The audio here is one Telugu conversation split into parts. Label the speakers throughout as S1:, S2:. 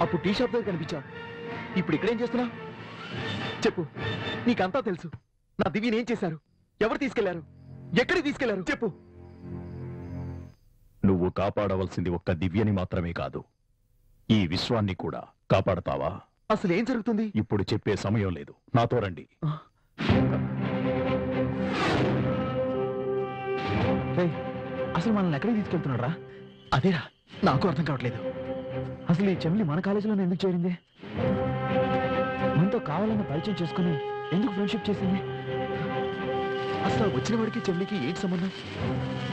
S1: అప్పుడు టీ షాప్ దగ్గర కనిపించావు, ఇప్పుడు ఇక్కడేం చేస్తున్నా? చెప్పు, నీకంతా తెలుసు. నా దివ్యని ఏం చేశారు? ఎవరు తీసుకెళ్లారు? ఎక్కడికి తీసుకెళ్లారు? చెప్పు.
S2: నువ్వు కాపాడవలసింది ఒక్క దివ్యని మాత్రమే కాదు, ఈ విశ్వాన్ని కూడా కాపాడతావా?
S1: అసలు ఏం జరుగుతుంది?
S2: ఇప్పుడు చెప్పే సమయం లేదు, నాతో రండి.
S1: అసలు మనల్ని ఎక్కడికి తీసుకెళ్తున్నాడు రా? అదేరా నాకు అర్థం కావట్లేదు. అసలు ఈ చెమిలి మన కాలేజీలోనే ఎందుకు చేరింది? మనతో కావాలన్న పరిచయం చేసుకుని ఎందుకు ఫ్రెండ్షిప్ చేసింది? అసలు వచ్చిన వాడికి చెమిలికి ఏంటి సంబంధం?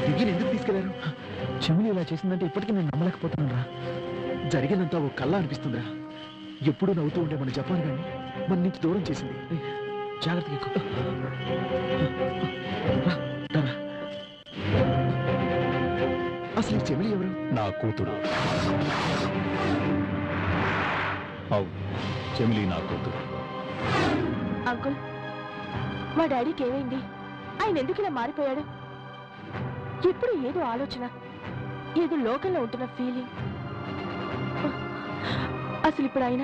S1: దివ్యని ఎందుకు తీసుకెళ్లారు? చెమిలి ఇలా చేసిందంటే ఇప్పటికీ నేను నమ్మలేకపోతున్నాను రా. జరిగినంతా ఓ కళ్ళ అనిపిస్తుందిరా. ఎప్పుడూ నవ్వుతూ ఉండే మన జపాన్ గాని మన నుంచి దూరం చేసింది. జాగ్రత్తగా ఎక్కు. అసలు చెమిలి ఎవరు?
S2: నా కూతురు. అవును, చెమిలి నా కూతురు.
S3: అంకుల్, మా డాడీకి ఏమైంది? ఆయన ఎందుకు ఇలా మారిపోయాడు? ఎప్పుడు ఏదో ఆలోచన, ఏదో లోకంలో ఉంటున్న ఫీలింగ్. అసలు ఇప్పుడు ఆయన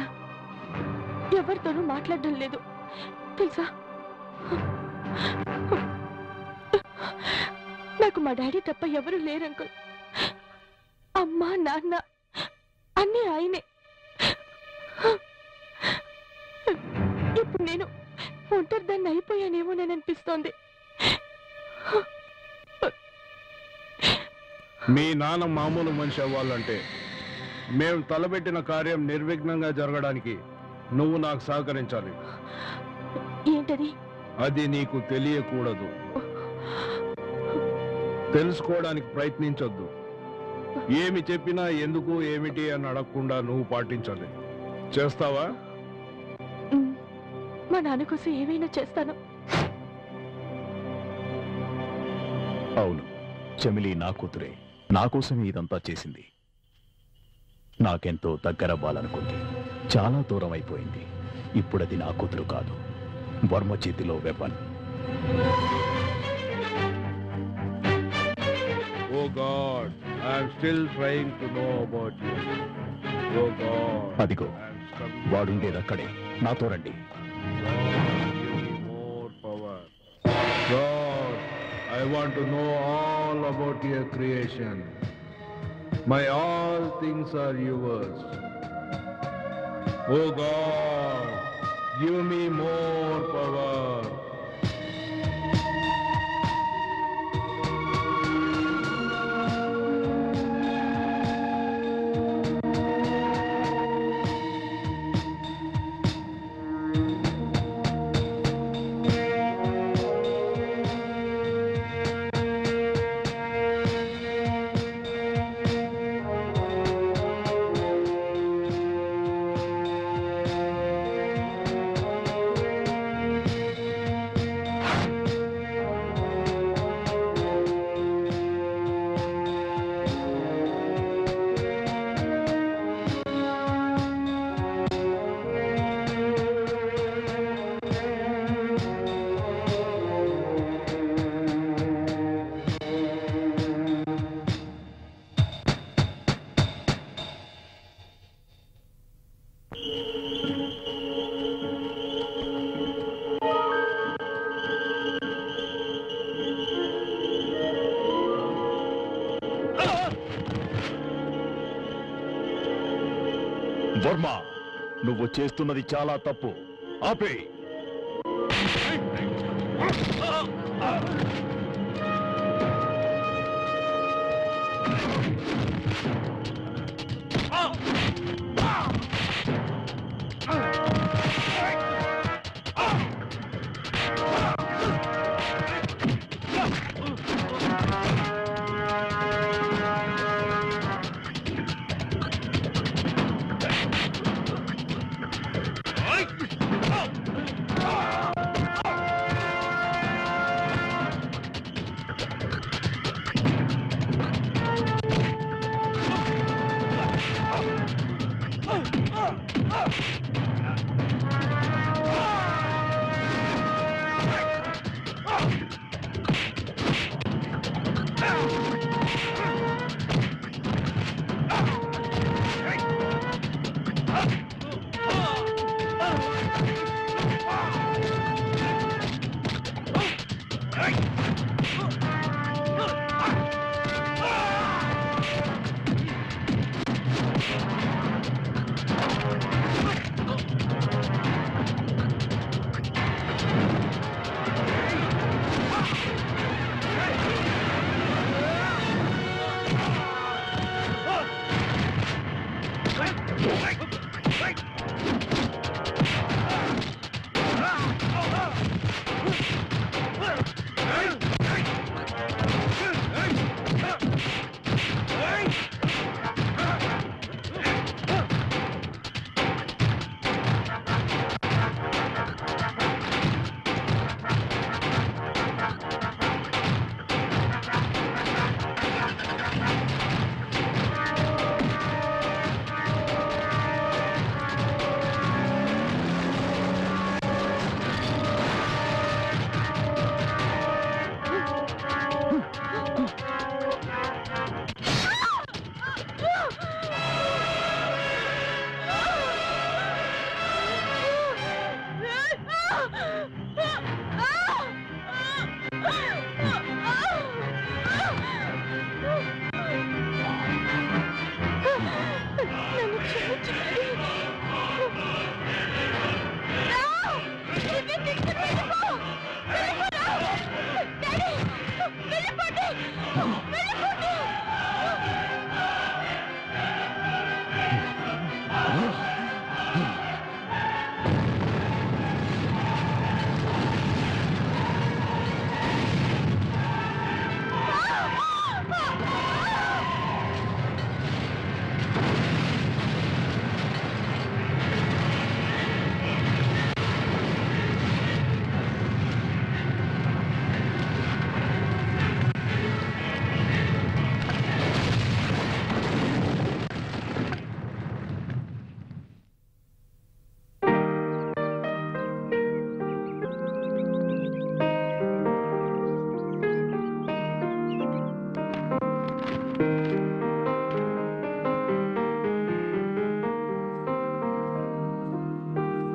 S3: ఎవరితోనూ మాట్లాడడం లేదు తెలుసా? నాకు మా డాడీ తప్ప ఎవరు లేరు అంకుల్. అమ్మా నాన్న అన్నీ ఆయనే. ఇప్పుడు నేను ఒంటరిదాన్ని అయిపోయానేమోనని అనిపిస్తోంది.
S4: మీ నాన్న మామూలు మనిషి అవ్వాలంటే మేము తలబెట్టిన కార్యం నిర్విఘ్నంగా జరగడానికి నువ్వు నాకు సహకరించాలి.
S3: ఏంటది?
S4: అది నీకు తెలియకూడదు. తెలుసుకోవడానికి ప్రయత్నించొద్దు. ఏమి చెప్పినా ఎందుకు ఏమిటి అని అడగకుండా నువ్వు పాటించాలి. చేస్తావా?
S3: మా నాన్న కోసం ఏమైనా చేస్తాను.
S2: అవును, చెమిలి నా కూతురే. నా కోసమే ఇదంతా చేసింది. నాకెంతో దగ్గరవ్వాలనుకుంది, చాలా దూరం అయిపోయింది. ఇప్పుడది నా కూతురు కాదు, వర్మ చేతిలో weapon.
S4: Oh God, I am still trying to know about you. Oh God.
S2: అదిగో వాడుండేదక్కడే, నాతో రండి.
S4: God, give me more power. God, I want to know all about your creation. My all things are yours. Oh God, give me more power.
S2: Varma, నువ్వు చేస్తున్నది చాలా తప్పు. ఆపే.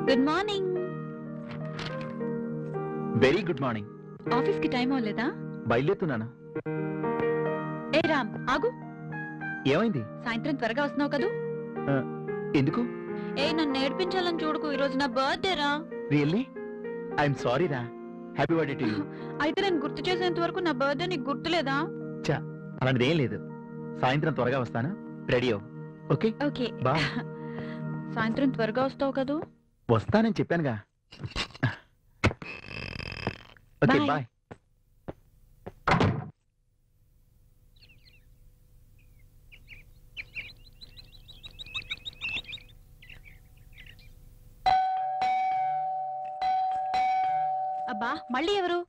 S5: Good morning.
S1: Very good morning.
S5: Office కి టైం అవ్వలేదా?
S1: బయలుదేరుతున్నాను.
S5: ఏ రామ్ ఆగు.
S1: ఏమైంది?
S5: సాయంత్రం త్వరగా వస్తున్నావు కదూ?
S1: ఎందుకు?
S5: ఏ నన్ను నేర్పించాలని చూడకు, ఈరోజు నా బర్త్డే రా.
S1: రియల్లీ? ఐఎమ్ సారీ రా. Happy birthday to you.
S5: అయితే నేను గుర్తు చేసేంత వరకు నా బర్త్డే నీకు గుర్తులేదా?
S1: అలాంటిది ఏం లేదు. సాయంత్రం త్వరగా వస్తాను. రెడీ అవ్వు. Okay
S5: okay
S1: bye.
S5: సాయంత్రం త్వరగా వస్తావు కదూ?
S1: వస్తానని చెప్పానుగా. Okay
S5: Bye.
S1: బాయ్.
S5: అబ్బా మళ్ళీ ఎవరు?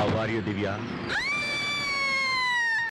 S2: How are you, Divya?